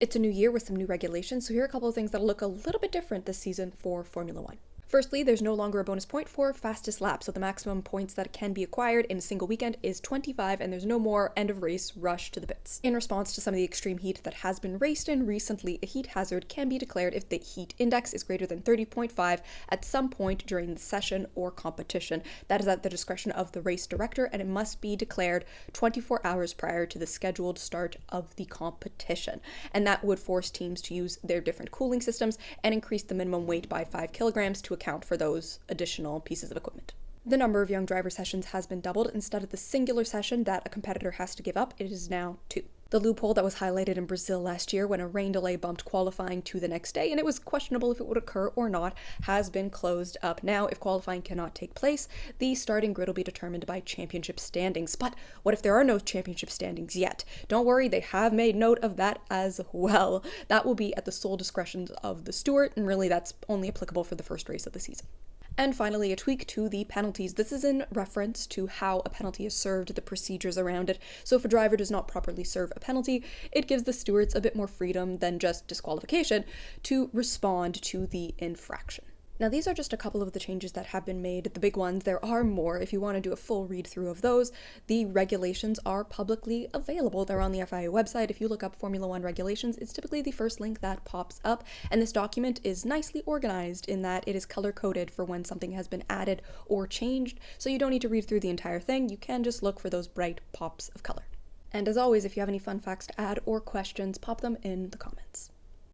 It's a new year with some new regulations, so here are a couple of things that'll look a little bit different this season for Formula One. Firstly, there's no longer a bonus point for fastest lap, so the maximum points that can be acquired in a single weekend is 25, and there's no more end of race rush to the pits. In response to some of the extreme heat that has been raced in recently, a heat hazard can be declared if the heat index is greater than 30.5 at some point during the session or competition. That is at the discretion of the race director, and it must be declared 24 hours prior to the scheduled start of the competition. And that would force teams to use their different cooling systems and increase the minimum weight by 5 kilograms to account for those additional pieces of equipment. The number of young driver sessions has been doubled. Instead of the singular session that a competitor has to give up, it is now 2. The loophole that was highlighted in Brazil last year when a rain delay bumped qualifying to the next day, and it was questionable if it would occur or not, has been closed up. Now, if qualifying cannot take place, the starting grid will be determined by championship standings. But what if there are no championship standings yet? Don't worry, they have made note of that as well. That will be at the sole discretion of the steward, and really that's only applicable for the first race of the season. And finally, a tweak to the penalties. This is in reference to how a penalty is served, the procedures around it. So if a driver does not properly serve a penalty, it gives the stewards a bit more freedom than just disqualification to respond to the infraction. Now, these are just a couple of the changes that have been made, the big ones. There are more. If you want to do a full read through of those, the regulations are publicly available. They're on the FIA website. If you look up Formula One regulations, it's typically the first link that pops up. And this document is nicely organized in that it is color-coded for when something has been added or changed. So you don't need to read through the entire thing. You can just look for those bright pops of color. And as always, if you have any fun facts to add or questions, pop them in the comments.